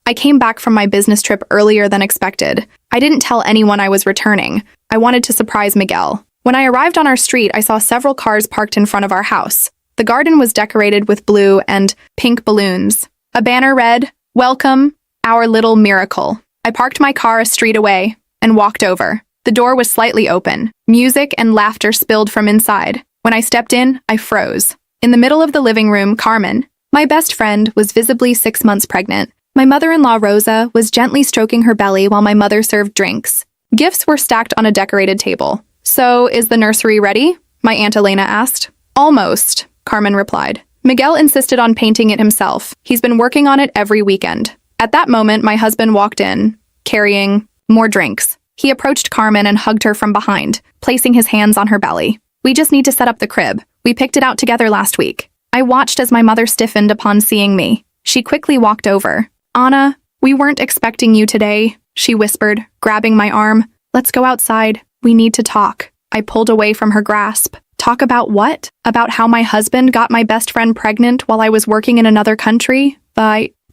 I came back from my business trip earlier than expected. I didn't tell anyone I was returning. I wanted to surprise Miguel. When I arrived on our street, I saw several cars parked in front of our house. The garden was decorated with blue and pink balloons. A banner read, "Welcome, our little miracle." I parked my car a street away and walked over. The door was slightly open. Music and laughter spilled from inside. When I stepped in, I froze. In the middle of the living room, Carmen, my best friend, was visibly 6 months pregnant. My mother-in-law, Rosa, was gently stroking her belly while my mother served drinks. Gifts were stacked on a decorated table. "So, is the nursery ready?" my Aunt Elena asked. "Almost," Carmen replied. Miguel insisted on painting it himself. He's been working on it every weekend. At that moment, my husband walked in, carrying more drinks. He approached Carmen and hugged her from behind, placing his hands on her belly. "We just need to set up the crib. We picked it out together last week." I watched as my mother stiffened upon seeing me. She quickly walked over. "Anna, we weren't expecting you today," she whispered, grabbing my arm. "Let's go outside. We need to talk." I pulled away from her grasp. "Talk about what? About how my husband got my best friend pregnant while I was working in another country?"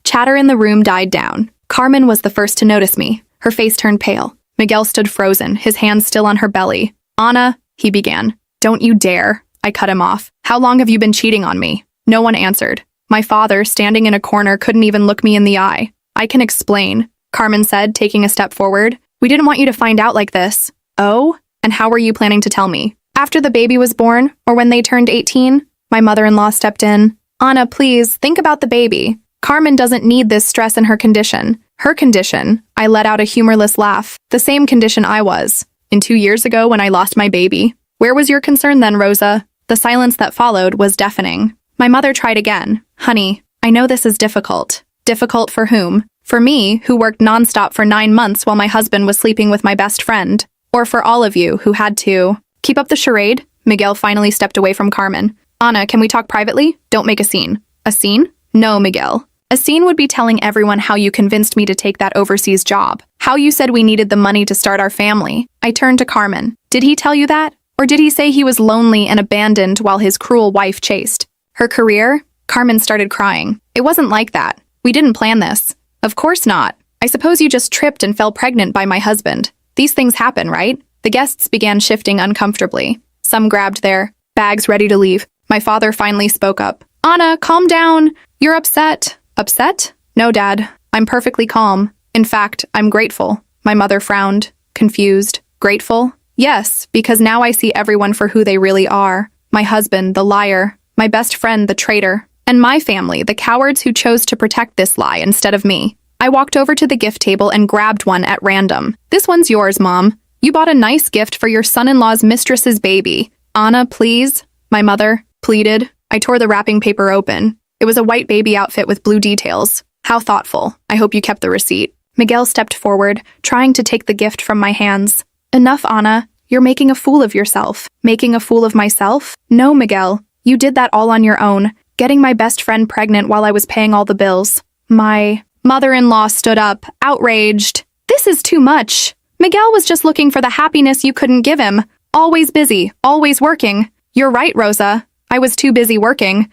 Chatter in the room died down. Carmen was the first to notice me. Her face turned pale. Miguel stood frozen, his hands still on her belly. "Anna," he began. "Don't you dare." I cut him off. "How long have you been cheating on me?" No one answered. My father, standing in a corner, couldn't even look me in the eye. "I can explain," Carmen said, taking a step forward. "We didn't want you to find out like this." "Oh? And how were you planning to tell me? After the baby was born, or when they turned 18? My mother-in-law stepped in. "Anna, please, think about the baby. Carmen doesn't need this stress in her condition." "Her condition?" I let out a humorless laugh. "The same condition I was. In 2 years ago when I lost my baby. Where was your concern then, Rosa?" The silence that followed was deafening. My mother tried again. "Honey, I know this is difficult." "Difficult for whom?" "For me, who worked nonstop for 9 months while my husband was sleeping with my best friend. Or for all of you who had to." "Keep up the charade." Miguel finally stepped away from Carmen. "Anna, can we talk privately? Don't make a scene." "A scene?" "No, Miguel. A scene would be telling everyone how you convinced me to take that overseas job. How you said we needed the money to start our family." I turned to Carmen. "Did he tell you that? Or did he say he was lonely and abandoned while his cruel wife chased her career?" Carmen started crying. "It wasn't like that. We didn't plan this." "Of course not. I suppose you just tripped and fell pregnant by my husband. These things happen, right?" The guests began shifting uncomfortably. Some grabbed their bags ready to leave. My father finally spoke up. "Anna, calm down. You're upset." "Upset? No, Dad. I'm perfectly calm. In fact, I'm grateful." My mother frowned, confused. "Grateful?" "Yes, because now I see everyone for who they really are. My husband, the liar. My best friend, the traitor. And my family, the cowards who chose to protect this lie instead of me." I walked over to the gift table and grabbed one at random. "This one's yours, Mom. You bought a nice gift for your son-in-law's mistress's baby." "Anna, please," my mother pleaded. I tore the wrapping paper open. It was a white baby outfit with blue details. "How thoughtful. I hope you kept the receipt." Miguel stepped forward, trying to take the gift from my hands. "Enough, Anna. You're making a fool of yourself." "Making a fool of myself?" "No, Miguel. You did that all on your own, getting my best friend pregnant while I was paying all the bills." My mother-in-law stood up, outraged. "This is too much. Miguel was just looking for the happiness you couldn't give him. Always busy, always working." "You're right, Rosa. I was too busy working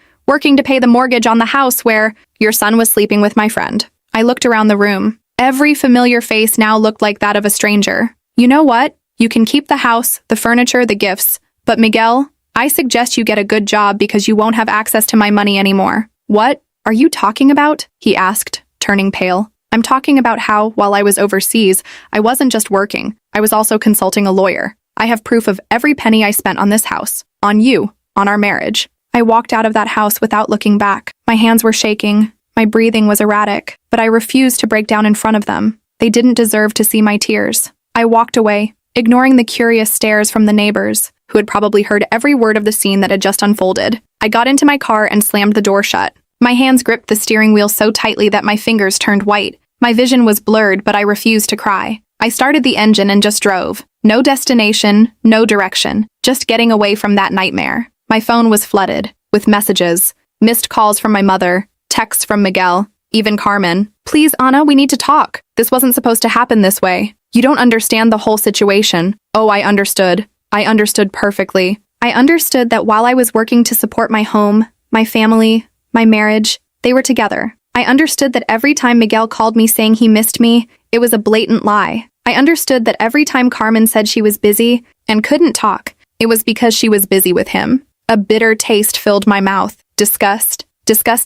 to pay the mortgage on the house where your son was sleeping with my friend." I looked around the room. Every familiar face now looked like that of a stranger. "You know what? You can keep the house, the furniture, the gifts. But Miguel, I suggest you get a good job because you won't have access to my money anymore." "What are you talking about?" he asked, turning pale. "I'm talking about how, while I was overseas, I wasn't just working. I was also consulting a lawyer. I have proof of every penny I spent on this house, on you, on our marriage." I walked out of that house without looking back. My hands were shaking. My breathing was erratic, but I refused to break down in front of them. They didn't deserve to see my tears. I walked away, ignoring the curious stares from the neighbors, who had probably heard every word of the scene that had just unfolded. I got into my car and slammed the door shut. My hands gripped the steering wheel so tightly that my fingers turned white. My vision was blurred, but I refused to cry. I started the engine and just drove. No destination, no direction, just getting away from that nightmare. My phone was flooded with messages, missed calls from my mother, texts from Miguel, even Carmen. "Please, Anna, we need to talk. This wasn't supposed to happen this way. You don't understand the whole situation." Oh, I understood. I understood perfectly. I understood that while I was working to support my home, my family, my marriage, they were together. I understood that every time Miguel called me saying he missed me, it was a blatant lie. I understood that every time Carmen said she was busy and couldn't talk, it was because she was busy with him. A bitter taste filled my mouth. Disgust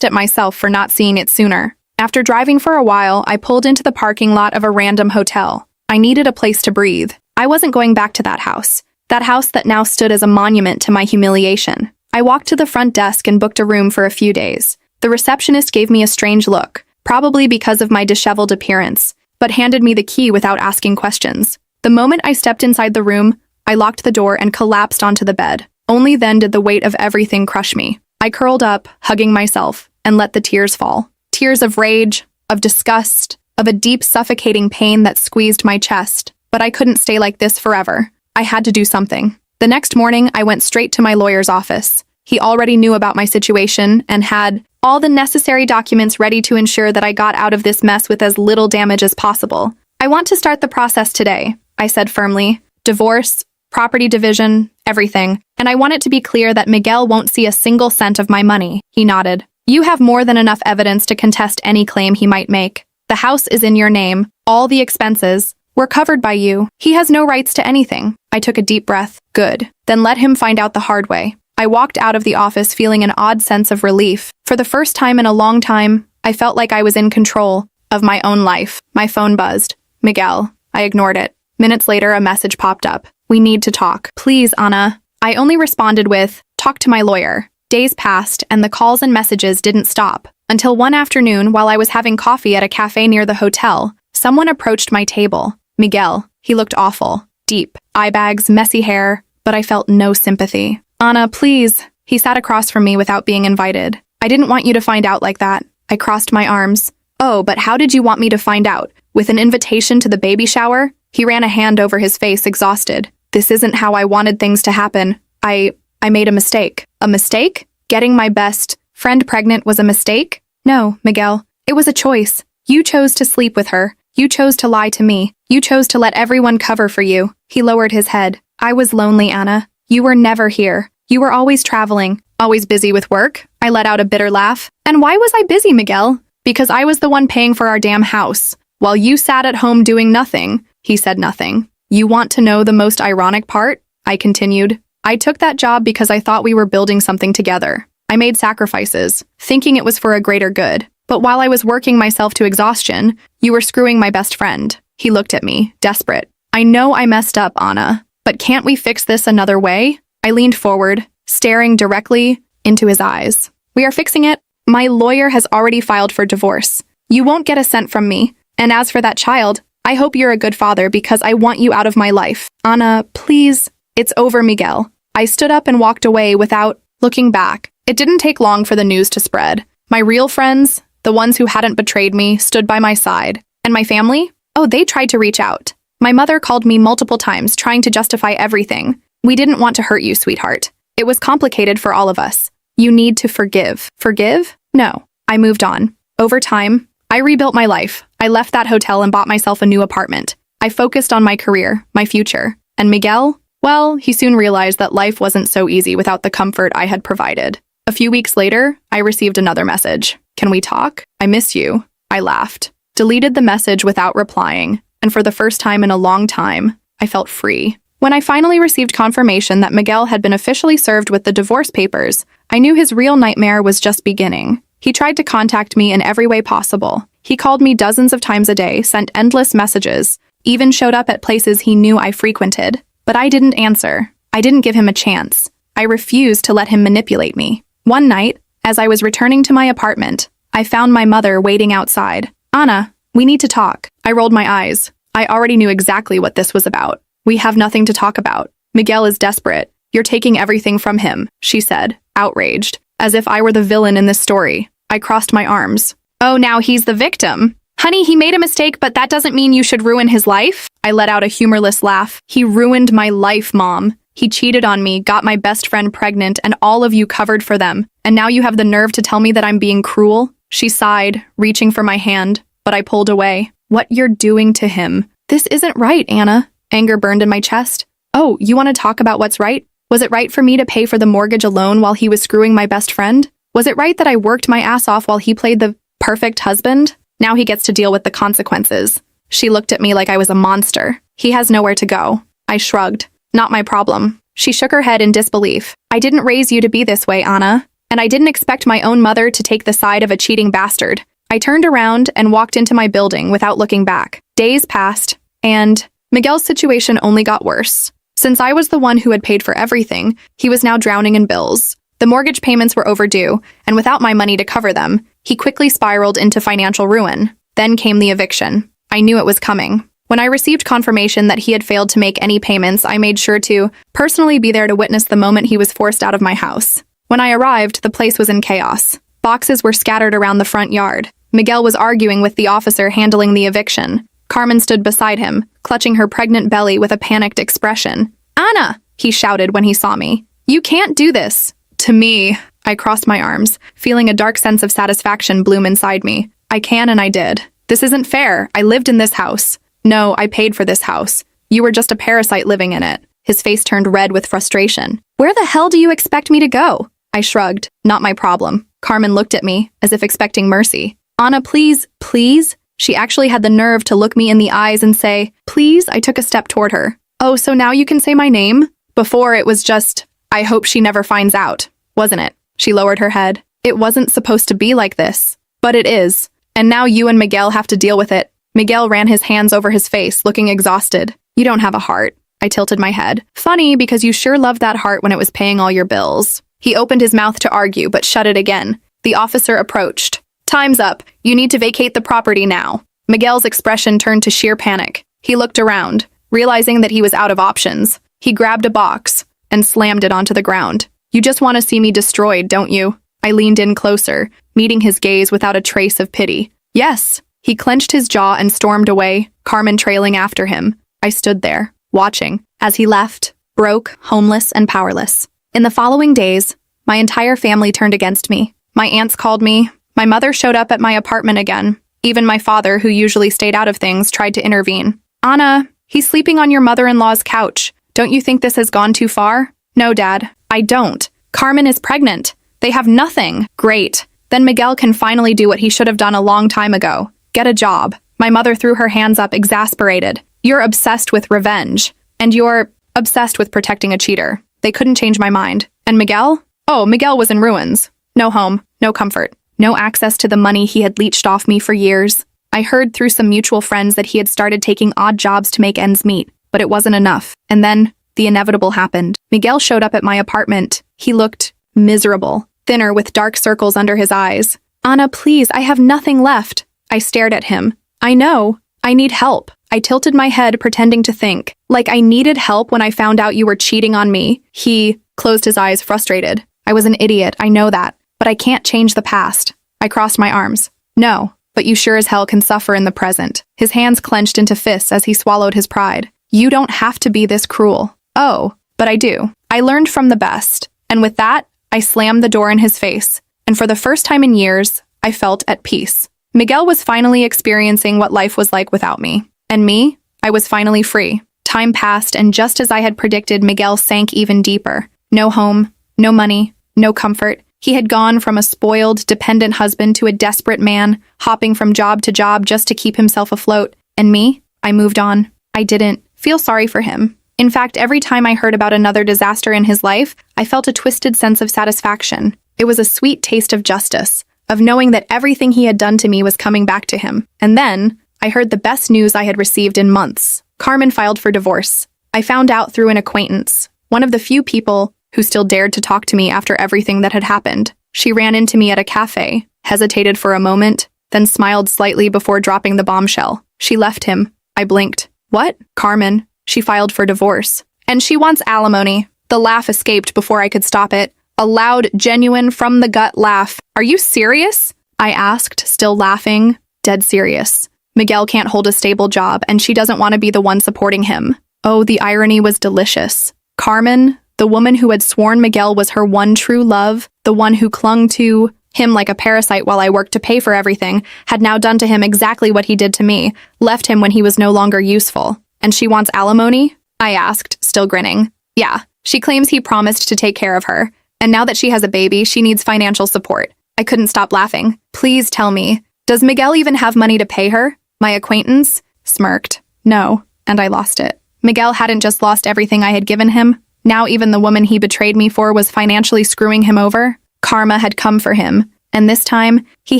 at myself for not seeing it sooner. After driving for a while, I pulled into the parking lot of a random hotel. I needed a place to breathe. I wasn't going back to that house that now stood as a monument to my humiliation. I walked to the front desk and booked a room for a few days. The receptionist gave me a strange look, probably because of my disheveled appearance, but handed me the key without asking questions. The moment I stepped inside the room, I locked the door and collapsed onto the bed. Only then did the weight of everything crush me. I curled up, hugging myself, and let the tears fall. Tears of rage, of disgust, of a deep suffocating pain that squeezed my chest. But I couldn't stay like this forever. I had to do something. The next morning, I went straight to my lawyer's office. He already knew about my situation and had all the necessary documents ready to ensure that I got out of this mess with as little damage as possible. I want to start the process today, I said firmly. Divorce, property division, everything. And I want it to be clear that Miguel won't see a single cent of my money. He nodded. You have more than enough evidence to contest any claim he might make. The house is in your name. All the expenses were covered by you. He has no rights to anything. I took a deep breath. Good. Then let him find out the hard way. I walked out of the office feeling an odd sense of relief. For the first time in a long time, I felt like I was in control of my own life. My phone buzzed. Miguel. I ignored it. Minutes later, a message popped up. We need to talk. Please, Ana. I only responded with, talk to my lawyer. Days passed, and the calls and messages didn't stop. Until one afternoon, while I was having coffee at a cafe near the hotel, someone approached my table. Miguel. He looked awful. Deep. Eye bags, messy hair, but I felt no sympathy. Ana, please. He sat across from me without being invited. I didn't want you to find out like that. I crossed my arms. Oh, but how did you want me to find out? With an invitation to the baby shower? He ran a hand over his face, exhausted. This isn't how I wanted things to happen. I made a mistake. A mistake? Getting my best friend pregnant was a mistake? No, Miguel. It was a choice. You chose to sleep with her. You chose to lie to me. You chose to let everyone cover for you. He lowered his head. I was lonely, Ana. You were never here. You were always traveling, always busy with work. I let out a bitter laugh. And why was I busy, Miguel? Because I was the one paying for our damn house. While you sat at home doing nothing. He said nothing. You want to know the most ironic part? I continued. I took that job because I thought we were building something together. I made sacrifices, thinking it was for a greater good. But while I was working myself to exhaustion, you were screwing my best friend. He looked at me, desperate. I know I messed up, Ana, but can't we fix this another way? I leaned forward, staring directly into his eyes. We are fixing it. My lawyer has already filed for divorce. You won't get a cent from me. And as for that child, I hope you're a good father because I want you out of my life. Ana, please. It's over, Miguel. I stood up and walked away without looking back. It didn't take long for the news to spread. My real friends, the ones who hadn't betrayed me, stood by my side. And my family? Oh, they tried to reach out. My mother called me multiple times, trying to justify everything. We didn't want to hurt you, sweetheart. It was complicated for all of us. You need to forgive. Forgive? No. I moved on. Over time, I rebuilt my life. I left that hotel and bought myself a new apartment. I focused on my career, my future. And Miguel? Well, he soon realized that life wasn't so easy without the comfort I had provided. A few weeks later, I received another message. Can we talk? I miss you. I laughed, deleted the message without replying, and for the first time in a long time, I felt free. When I finally received confirmation that Miguel had been officially served with the divorce papers, I knew his real nightmare was just beginning. He tried to contact me in every way possible. He called me dozens of times a day, sent endless messages, even showed up at places he knew I frequented. But I didn't answer. I didn't give him a chance. I refused to let him manipulate me. One night, as I was returning to my apartment, I found my mother waiting outside. Ana, we need to talk. I rolled my eyes. I already knew exactly what this was about. We have nothing to talk about. Miguel is desperate. You're taking everything from him, she said, outraged, as if I were the villain in this story. I crossed my arms. Oh, now he's the victim. Honey, he made a mistake, but that doesn't mean you should ruin his life. I let out a humorless laugh. He ruined my life, Mom. He cheated on me, got my best friend pregnant, and all of you covered for them. And now you have the nerve to tell me that I'm being cruel? She sighed, reaching for my hand, but I pulled away. What you're doing to him. This isn't right, Ana. Anger burned in my chest. Oh, you want to talk about what's right? Was it right for me to pay for the mortgage alone while he was screwing my best friend? Was it right that I worked my ass off while he played the perfect husband? Now he gets to deal with the consequences. She looked at me like I was a monster. He has nowhere to go. I shrugged. Not my problem. She shook her head in disbelief. I didn't raise you to be this way, Anna. And I didn't expect my own mother to take the side of a cheating bastard. I turned around and walked into my building without looking back. Days passed, and Miguel's situation only got worse. Since I was the one who had paid for everything, he was now drowning in bills. The mortgage payments were overdue, and without my money to cover them, he quickly spiraled into financial ruin. Then came the eviction. I knew it was coming. When I received confirmation that he had failed to make any payments, I made sure to personally be there to witness the moment he was forced out of my house. When I arrived, the place was in chaos. Boxes were scattered around the front yard. Miguel was arguing with the officer handling the eviction. Carmen stood beside him, clutching her pregnant belly with a panicked expression. "Anna!" he shouted when he saw me. "You can't do this!" To me, I crossed my arms, feeling a dark sense of satisfaction bloom inside me. I can and I did. This isn't fair. I lived in this house. No, I paid for this house. You were just a parasite living in it. His face turned red with frustration. "Where the hell do you expect me to go?" I shrugged. Not my problem. Carmen looked at me, as if expecting mercy. "Anna, please, please?" She actually had the nerve to look me in the eyes and say, "Please?" I took a step toward her. "Oh, so now you can say my name?" Before it was just, "I hope she never finds out," wasn't it? She lowered her head. "It wasn't supposed to be like this. But it is. And now you and Miguel have to deal with it." Miguel ran his hands over his face, looking exhausted. "You don't have a heart." I tilted my head. "Funny, because you sure loved that heart when it was paying all your bills." He opened his mouth to argue, but shut it again. The officer approached. "Time's up. You need to vacate the property now." Miguel's expression turned to sheer panic. He looked around, realizing that he was out of options. He grabbed a box and slammed it onto the ground. "You just want to see me destroyed, don't you?" I leaned in closer, meeting his gaze without a trace of pity. "Yes." He clenched his jaw and stormed away, Carmen trailing after him. I stood there, watching, as he left, broke, homeless, and powerless. In the following days, my entire family turned against me. My aunts called me. My mother showed up at my apartment again. Even my father, who usually stayed out of things, tried to intervene. "Anna, he's sleeping on your mother-in-law's couch. Don't you think this has gone too far?" "No, Dad, I don't. Carmen is pregnant. They have nothing." "Great. Then Miguel can finally do what he should have done a long time ago. Get a job." My mother threw her hands up, exasperated. "You're obsessed with revenge. And you're obsessed with protecting a cheater." They couldn't change my mind. And Miguel? Oh, Miguel was in ruins. No home, no comfort, no access to the money he had leached off me for years. I heard through some mutual friends that he had started taking odd jobs to make ends meet, but it wasn't enough. And then, the inevitable happened. Miguel showed up at my apartment. He looked miserable, thinner with dark circles under his eyes. "Anna, please, I have nothing left." I stared at him. "I know. I need help." I tilted my head, pretending to think. "Like I needed help when I found out you were cheating on me." He closed his eyes, frustrated. "I was an idiot, I know that. But I can't change the past." I crossed my arms. "No, but you sure as hell can suffer in the present." His hands clenched into fists as he swallowed his pride. "You don't have to be this cruel." "Oh, but I do. I learned from the best." And with that, I slammed the door in his face. And for the first time in years, I felt at peace. Miguel was finally experiencing what life was like without me. And me, I was finally free. Time passed, and just as I had predicted, Miguel sank even deeper. No home, no money, no comfort. He had gone from a spoiled, dependent husband to a desperate man, hopping from job to job just to keep himself afloat. And me, I moved on. I didn't feel sorry for him. In fact, every time I heard about another disaster in his life, I felt a twisted sense of satisfaction. It was a sweet taste of justice, of knowing that everything he had done to me was coming back to him. And then, I heard the best news I had received in months. Carmen filed for divorce. I found out through an acquaintance, one of the few people who still dared to talk to me after everything that had happened. She ran into me at a cafe, hesitated for a moment, then smiled slightly before dropping the bombshell. She left him. I blinked. "What?" "Carmen. She filed for divorce. And she wants alimony." The laugh escaped before I could stop it. A loud, genuine, from-the-gut laugh. "Are you serious?" I asked, still laughing. Dead serious. Miguel can't hold a stable job, and she doesn't want to be the one supporting him. Oh, the irony was delicious. Carmen, the woman who had sworn Miguel was her one true love, the one who clung to him like a parasite while I worked to pay for everything, had now done to him exactly what he did to me, left him when he was no longer useful. And she wants alimony? I asked, still grinning. Yeah, she claims he promised to take care of her, and now that she has a baby, she needs financial support. I couldn't stop laughing. "Please tell me, Does Miguel even have money to pay her? My acquaintance smirked. No, and I lost it. Miguel hadn't just lost everything I had given him. Now even the woman he betrayed me for was financially screwing him over. Karma had come for him, and this time, he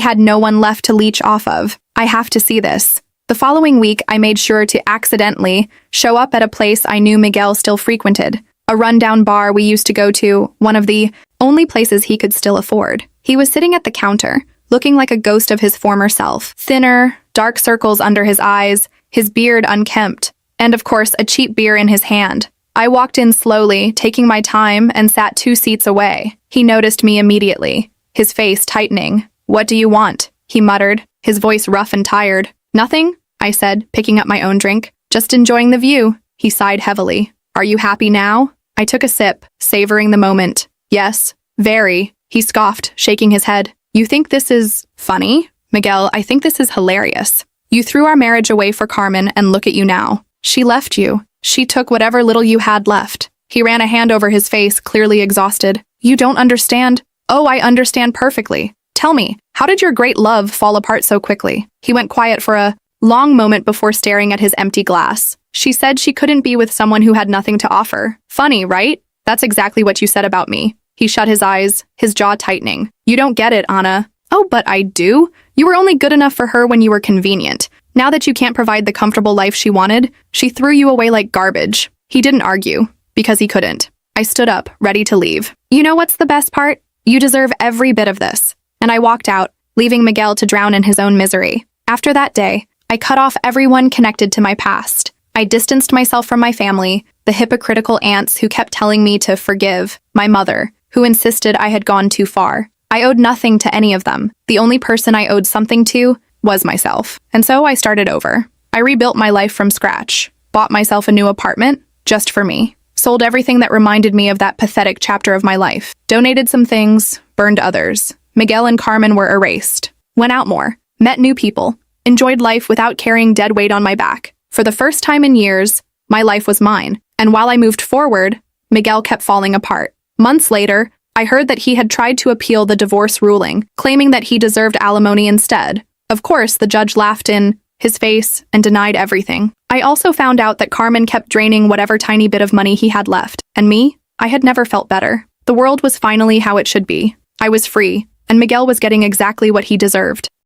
had no one left to leech off of. I have to see this. The following week, I made sure to accidentally show up at a place I knew Miguel still frequented. A rundown bar we used to go to, one of the only places he could still afford. He was sitting at the counter, looking like a ghost of his former self. Thinner, dark circles under his eyes, his beard unkempt, and of course a cheap beer in his hand. I walked in slowly, taking my time, and sat 2 seats away. He noticed me immediately, his face tightening. "What do you want?" he muttered, his voice rough and tired. "Nothing," I said, picking up my own drink. "Just enjoying the view." He sighed heavily. "Are you happy now?" I took a sip, savoring the moment. "Yes, very," he scoffed, shaking his head. "You think this is funny?" "Miguel, I think this is hilarious. You threw our marriage away for Carmen, and look at you now. She left you. She took whatever little you had left." He ran a hand over his face, clearly exhausted. "You don't understand." "Oh, I understand perfectly. Tell me, how did your great love fall apart so quickly?" He went quiet for a long moment before staring at his empty glass. "She said she couldn't be with someone who had nothing to offer." "Funny, right? That's exactly what you said about me." He shut his eyes, his jaw tightening. "You don't get it, Anna." "Oh, but I do. You were only good enough for her when you were convenient. Now that you can't provide the comfortable life she wanted, she threw you away like garbage." He didn't argue, because he couldn't. I stood up, ready to leave. "You know what's the best part? You deserve every bit of this." And I walked out, leaving Miguel to drown in his own misery. After that day, I cut off everyone connected to my past. I distanced myself from my family, the hypocritical aunts who kept telling me to forgive, my mother, who insisted I had gone too far. I owed nothing to any of them. The only person I owed something to was myself. And so I started over. I rebuilt my life from scratch, bought myself a new apartment, just for me, sold everything that reminded me of that pathetic chapter of my life, donated some things, burned others. Miguel and Carmen were erased. Went out more, met new people, enjoyed life without carrying dead weight on my back. For the first time in years, my life was mine. And while I moved forward, Miguel kept falling apart. Months later, I heard that he had tried to appeal the divorce ruling, claiming that he deserved alimony instead. Of course, the judge laughed in his face and denied everything. I also found out that Carmen kept draining whatever tiny bit of money he had left. And me? I had never felt better. The world was finally how it should be. I was free, and Miguel was getting exactly what he deserved.